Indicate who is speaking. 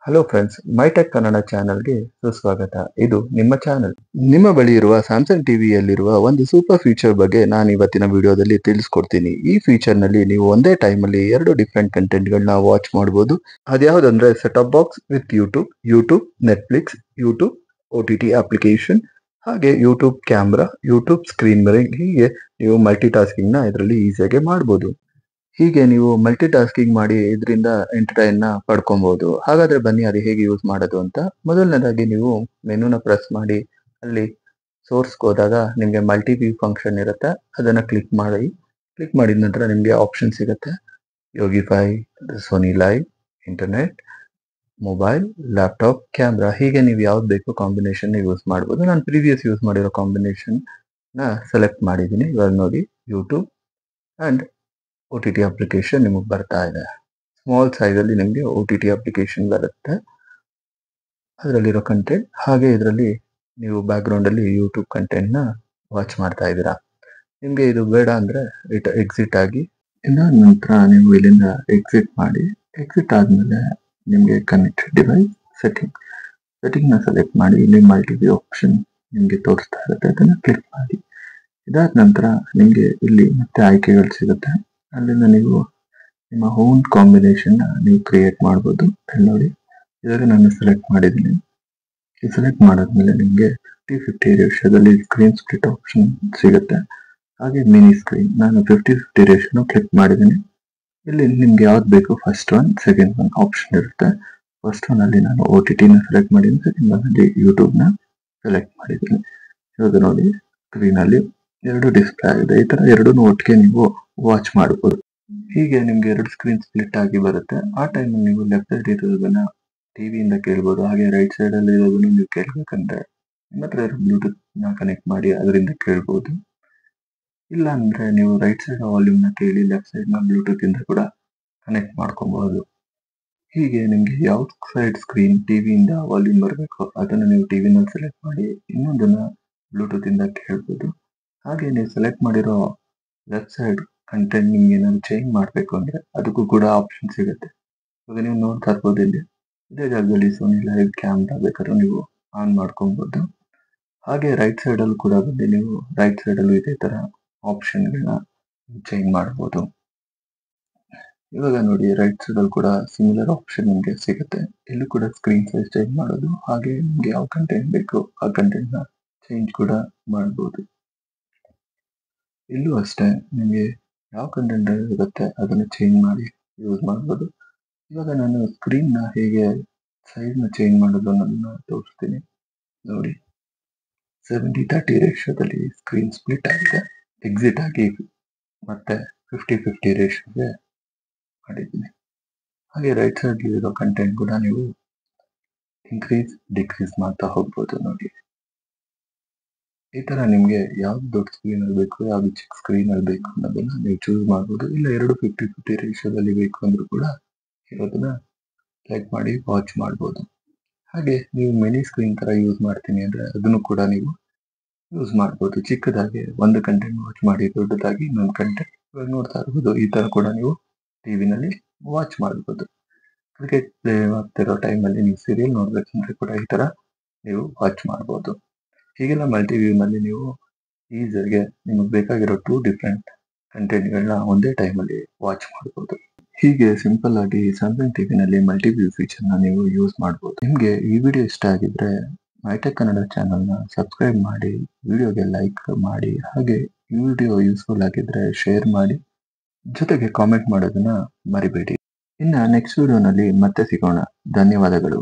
Speaker 1: Hello friends, ಮೈಟೆಕ್ Kannada ಚಾನಲ್ಗೆ ಸುಸ್ವಾಗತ. ಇದು ನಿಮ್ಮ ಚಾನಲ್. ನಿಮ್ಮ ಬಳಿ ಇರುವ ಸ್ಯಾಮ್ಸಂಗ್ ಟಿವಿಯಲ್ಲಿರುವ ಒಂದು ಸೂಪರ್ ಫೀಚರ್ ಬಗ್ಗೆ ನಾನು ಇವತ್ತಿನ ವಿಡಿಯೋದಲ್ಲಿ ತಿಳಿಸ್ಕೊಡ್ತೀನಿ. ಈ ಫೀಚರ್ನಲ್ಲಿ ನೀವು ಒಂದೇ ಟೈಮಲ್ಲಿ ಎರಡು ಡಿಫ್ರೆಂಟ್ ಕಂಟೆಂಟ್ಗಳನ್ನ ವಾಚ್ ಮಾಡ್ಬೋದು. ಅದ್ಯಾವುದಂದ್ರೆ setup box with YouTube, Netflix, YouTube OTT application, ಹಾಗೆ YouTube camera, YouTube screen mirroring. ಹೀಗೆ ನೀವು ಮಲ್ಟಿ ಟಾಸ್ಕಿಂಗ್ನ ಇದರಲ್ಲಿ ಈಸಿಯಾಗಿ ಮಾಡ್ಬೋದು. ಹೀಗೆ ನೀವು ಮಲ್ಟಿ ಟಾಸ್ಕಿಂಗ್ ಮಾಡಿ ಇದರಿಂದ ಎಂಟರ್ಟೈನ್ನ ಪಡ್ಕೊಬಹುದು. ಹಾಗಾದ್ರೆ ಬನ್ನಿ ಅದು ಹೇಗೆ ಯೂಸ್ ಮಾಡೋದು ಅಂತ. ಮೊದಲನೇದಾಗಿ ನೀವು ಮೆನುನ ಪ್ರೆಸ್ ಮಾಡಿ ಅಲ್ಲಿ ಸೋರ್ಸ್ಗೆ ಹೋದಾಗ ನಿಮಗೆ ಮಲ್ಟಿ ವ್ಯೂ ಫಂಕ್ಷನ್ ಇರುತ್ತೆ, ಅದನ್ನು ಕ್ಲಿಕ್ ಮಾಡಿದ ನಂತರ ನಿಮಗೆ ಆಪ್ಷನ್ ಸಿಗುತ್ತೆ. ಯೋಗಿಫೈ, Sony Live, internet, mobile, laptop, camera, ಹೀಗೆ ನೀವು ಯಾವ್ದು ಬೇಕು ಕಾಂಬಿನೇಷನ್ ಯೂಸ್ ಮಾಡ್ಬೋದು. ನಾನು ಪ್ರೀವಿಯಸ್ ಯೂಸ್ ಮಾಡಿರೋ ಕಾಂಬಿನೇಷನ್ನ ಸೆಲೆಕ್ಟ್ ಮಾಡಿದ್ದೀನಿ. ಇವಾಗ ನೋಡಿ, ಯೂಟ್ಯೂಬ್ ಆ್ಯಂಡ್ OTT ಅಪ್ಲಿಕೇಶನ್ ನಿಮಗೆ ಬರ್ತಾ ಇದೆ. ಸ್ಮಾಲ್ ಸೈಜಲ್ಲಿ ನಿಮಗೆ OTT ಅಪ್ಲಿಕೇಶನ್ ಬರುತ್ತೆ, ಅದರಲ್ಲಿರೋ ಕಂಟೆಂಟ್. ಹಾಗೆ ಇದರಲ್ಲಿ ನೀವು ಬ್ಯಾಕ್ಗ್ರೌಂಡಲ್ಲಿ ಯೂಟ್ಯೂಬ್ ಕಂಟೆಂಟ್ನ ವಾಚ್ ಮಾಡ್ತಾ ಇದ್ದೀರಾ. ನಿಮಗೆ ಇದು ಬೇಡ ಅಂದರೆ ಎಕ್ಸಿಟ್ ಆಗಿ, ಇದಾದ ನಂತರ ನೀವು ಇಲ್ಲಿಂದ ಎಕ್ಸಿಟ್ ಮಾಡಿ. ಎಕ್ಸಿಟ್ ಆದಮೇಲೆ ನಿಮಗೆ ಕನೆಕ್ಟ್ ಡಿವೈಸ್ ಸೆಟ್ಟಿಂಗ್ನ ಸೆಲೆಕ್ಟ್ ಮಾಡಿ. ಇಲ್ಲಿ ಮಲ್ಟಿ ವ್ಯೂ ಆಪ್ಷನ್ ನಿಮಗೆ ತೋರಿಸ್ತಾ ಇರುತ್ತೆ, ಅದನ್ನು ಕ್ಲಿಕ್ ಮಾಡಿ. ಇದಾದ ನಂತರ ನಿಮಗೆ ಇಲ್ಲಿ ಮತ್ತೆ ಆಯ್ಕೆಗಳು ಸಿಗುತ್ತೆ. ಅಲ್ಲಿಂದ ನೀವು ನಿಮ್ಮ ಓನ್ ಕಾಂಬಿನೇಷನ್ ನೀವು ಕ್ರಿಯೇಟ್ ಮಾಡ್ಬೋದು. ಅಲ್ಲಿ ನೋಡಿ, ಇವಾಗ ನಾನು ಸೆಲೆಕ್ಟ್ ಮಾಡಿದ್ದೀನಿ. ಈ ಸೆಲೆಕ್ಟ್ ಮಾಡಾದ್ಮೇಲೆ ನಿಮಗೆ 50-50 ರೇಷಿಯೋದಲ್ಲಿ ಸ್ಕ್ರೀನ್ ಸ್ಪ್ಲಿಟ್ ಆಪ್ಷನ್ ಸಿಗುತ್ತೆ. ಹಾಗೆ ಮಿನಿ ಸ್ಕ್ರೀನ್, ನಾನು 50-50 ರೇಷಿಯೋನ ಕ್ಲಿಕ್ ಮಾಡಿದ್ದೀನಿ. ಇಲ್ಲಿ ನಿಮ್ಗೆ ಯಾವ್ದು ಬೇಕು, first one, second one option ಇರುತ್ತೆ. ಫಸ್ಟ್ ಒನ್ ಅಲ್ಲಿ ನಾನು OTTನ ಸೆಲೆಕ್ಟ್ ಮಾಡಿದ್ದೀನಿ, ಸೆಕೆಂಡ್ ಒನ್ ಅಲ್ಲಿ ಯೂಟ್ಯೂಬ್ನ ಸೆಲೆಕ್ಟ್ ಮಾಡಿದ್ದೀನಿ. ಇವಾಗ ನೋಡಿ, ಸ್ಕ್ರೀನಲ್ಲಿ ಎರಡು ಡಿಸ್ಪ್ಲೇ ಆಗಿದೆ. ಈ ತರ ಎರಡೂ ಒಟ್ಟಿಗೆ ನೀವು ವಾಚ್ ಮಾಡಬಹುದು. ಹೀಗೆ ನಿಮ್ಗೆ ಎರಡು ಸ್ಕ್ರೀನ್ ಸ್ಪ್ಲಿಟ್ ಆಗಿ ಬರುತ್ತೆ. ಆ ಟೈಮಲ್ಲಿ ನೀವು ಲೆಫ್ಟ್ ಸೈಡ್ ಇರೋದನ್ನ ಟಿವಿಯಿಂದ ಕೇಳ್ಬೋದು. ಹಾಗೆ ರೈಟ್ ಸೈಡ್ ಅಲ್ಲಿ ಇರೋದನ್ನು ನೀವು ಕೇಳ್ಬೇಕಂದ್ರೆ ನಿಮ್ಮ ಹತ್ರ ಇರೋ ಬ್ಲೂಟೂತ್ ನ ಕನೆಕ್ಟ್ ಮಾಡಿ ಅದರಿಂದ ಕೇಳ್ಬೋದು. ಇಲ್ಲ ಅಂದ್ರೆ ನೀವು ರೈಟ್ ಸೈಡ್ ವಾಲ್ಯೂಮ್ ನ ಕೇಳಿ ಲೆಫ್ಟ್ ಸೈಡ್ ನ ಬ್ಲೂಟೂತ್ ಇಂದ ಕೂಡ ಕನೆಕ್ಟ್ ಮಾಡ್ಕೊಬಹುದು. ಹೀಗೆ ನಿಮ್ಗೆ ಯಾವ ಸೈಡ್ ಸ್ಕ್ರೀನ್ ಟಿವಿಯಿಂದ ವಾಲ್ಯೂಮ್ ಬರಬೇಕು ಅದನ್ನು ನೀವು ಟಿವಿನಲ್ಲಿ ಸೆಲೆಕ್ಟ್ ಮಾಡಿ ಇನ್ನೊಂದನ್ನ ಬ್ಲೂಟೂತ್ ಇಂದ ಕೇಳ್ಬೋದು. ಹಾಗೆ ನೀವು ಸೆಲೆಕ್ಟ್ ಮಾಡಿರೋ ಲೆಫ್ಟ್ ಸೈಡ್ ಕಂಟೆಂಟ್ ನಿಮ್ಗೆ ಏನಾದ್ರು ಚೇಂಜ್ ಮಾಡಬೇಕು ಅಂದ್ರೆ ಅದಕ್ಕೂ ಕೂಡ ಆಪ್ಷನ್ ಸಿಗುತ್ತೆ. ಇವಾಗ ನೀವು ನೋಡ್ತಾ ಇರ್ಬೋದು, ಇಲ್ಲಿ ಇದೇ ಜಾಗದಲ್ಲಿ ಸೋನಿ ಲೈವ್ ಕ್ಯಾಮ್ರಾ ಬೇಕಾದ್ರೂ ನೀವು ಆನ್ ಮಾಡ್ಕೊಬಹುದು. ಹಾಗೆ ರೈಟ್ ಸೈಡ್ ಅಲ್ಲಿ ಕೂಡ ಬಂದು ನೀವು ರೈಟ್ ಸೈಡ್ ಅಲ್ಲೂ ಇದೇ ತರ ಆಪ್ಷನ್ಗಳನ್ನ ಚೇಂಜ್ ಮಾಡಬಹುದು. ಇವಾಗ ನೋಡಿ, ರೈಟ್ ಸೈಡ್ ಅಲ್ಲಿ ಕೂಡ ಸಿಮಿಲರ್ ಆಪ್ಷನ್ ನಿಮಗೆ ಸಿಗುತ್ತೆ. ಇಲ್ಲೂ ಕೂಡ ಸ್ಕ್ರೀನ್ ಸೈಜ್ ಚೇಂಜ್ ಮಾಡೋದು, ಹಾಗೆ ನಿಮ್ಗೆ ಯಾವ ಕಂಟೆಂಟ್ ಬೇಕು ಆ ಕಂಟೆಂಟ್ ನ ಚೇಂಜ್ ಕೂಡ ಮಾಡಬಹುದು. ಇಲ್ಲೂ ಅಷ್ಟೇ, ನಿಮಗೆ ಯಾವ ಕಂಟೆಂಟ್ ಇರುತ್ತೆ ಅದನ್ನು ಚೇಂಜ್ ಮಾಡಿ ಯೂಸ್ ಮಾಡ್ಬೋದು. ಇವಾಗ ನಾನು ಸ್ಕ್ರೀನ್ ನ ಹೇಗೆ ಸೈಜ್ ನ ಚೇಂಜ್ ಮಾಡೋದು ನನ್ನ ತೋರಿಸ್ತೀನಿ. ನೋಡಿ, 70-30 ರೇಷಿಯೋದಲ್ಲಿ ಸ್ಕ್ರೀನ್ ಸ್ಪ್ಲಿಟ್ ಆಗಿದೆ. ಎಕ್ಸಿಟ್ ಆಗಿ ಮತ್ತೆ 50-50 ರೇಷಿಯೋಗೆ ಮಾಡಿದ್ದೀನಿ. ಹಾಗೆ ರೈಟ್ ಸೈಡ್ ಇರೋ ಕಂಟೆಂಟ್ ಕೂಡ ನೀವು ಇನ್ಕ್ರೀಸ್ ಡಿಕ್ರೀಸ್ ಮಾಡ್ತಾ ಹೋಗ್ಬೋದು. ನೋಡಿ, ಈ ತರ ನಿಮ್ಗೆ ಯಾವ್ದು ದೊಡ್ಡ ಸ್ಕ್ರೀನ್ ಅಲ್ಲಿ ಬೇಕು, ಯಾವ್ದು ಚಿಕ್ಕ ಸ್ಕ್ರೀನ್ ಅಲ್ಲಿ ಬೇಕು ಅನ್ನೋದನ್ನ ನೀವು ಚೂಸ್ ಮಾಡ್ಬೋದು. ಇಲ್ಲ ಎರಡು 50-50 ರೇಷಿಯೋದಲ್ಲಿ ಬೇಕು ಅಂದ್ರೂ ಕೂಡ ಇರೋದನ್ನ ಸೆಲೆಕ್ಟ್ ಮಾಡಿ ವಾಚ್ ಮಾಡ್ಬೋದು. ಹಾಗೆ ನೀವು ಮಿನಿ ಸ್ಕ್ರೀನ್ ತರ ಯೂಸ್ ಮಾಡ್ತೀನಿ ಅಂದ್ರೆ ಅದನ್ನು ಕೂಡ ನೀವು ಯೂಸ್ ಮಾಡ್ಬೋದು. ಚಿಕ್ಕದಾಗಿ ಒಂದು ಕಂಟೆಂಟ್ ವಾಚ್ ಮಾಡಿ, ದೊಡ್ಡದಾಗಿ ಇನ್ನೊಂದು ಕಂಟೆಂಟ್ ಇವಾಗ ನೋಡ್ತಾ ಇರ್ಬೋದು. ಈ ತರ ಕೂಡ ನೀವು ಟಿವಿನಲ್ಲಿ ವಾಚ್ ಮಾಡ್ಬೋದು. ಕ್ರಿಕೆಟ್ ಪ್ಲೇ ಆಗ್ತಿರೋ ಟೈಮಲ್ಲಿ ನೀವು ಸೀರಿಯಲ್ ನೋಡ್ಬೇಕಂದ್ರೆ ಕೂಡ ಈ ತರ ನೀವು ವಾಚ್ ಮಾಡ್ಬೋದು. ಹೀಗೆಲ್ಲ ಮಲ್ಟಿ ವ್ಯೂ ನಲ್ಲಿ ನೀವು ಈಸಿಯಾಗಿ ನಿಮಗೆ ಬೇಕಾಗಿರೋ 2 ಡಿಫ್ರೆಂಟ್ ಕಂಟೆಂಟ್ಗಳನ್ನ ಒಂದೇ ಟೈಮಲ್ಲಿ ವಾಚ್ ಮಾಡ್ಬೋದು. ಹೀಗೆ ಸಿಂಪಲ್ ಆಗಿ ಸ್ಯಾಮ್ಸಂಗ್ ಟಿವಿನಲ್ಲಿ ಮಲ್ಟಿ ವ್ಯೂ ಫೀಚರ್ನ ನೀವು ಯೂಸ್ ಮಾಡ್ಬೋದು. ನಿಮಗೆ ಈ ವಿಡಿಯೋ ಇಷ್ಟ ಆಗಿದ್ರೆ ಮೈಟೆಕ್ ಕನ್ನಡ ಚಾನಲ್ನ ಸಬ್ಸ್ಕ್ರೈಬ್ ಮಾಡಿ, ವಿಡಿಯೋಗೆ ಲೈಕ್ ಮಾಡಿ, ಹಾಗೆ ಈ ವಿಡಿಯೋ ಯೂಸ್ಫುಲ್ ಆಗಿದ್ರೆ ಶೇರ್ ಮಾಡಿ, ಜೊತೆಗೆ ಕಾಮೆಂಟ್ ಮಾಡೋದನ್ನ ಮರಿಬೇಡಿ. ಇನ್ನು ನೆಕ್ಸ್ಟ್ ವಿಡಿಯೋನಲ್ಲಿ ಮತ್ತೆ ಸಿಗೋಣ. ಧನ್ಯವಾದಗಳು.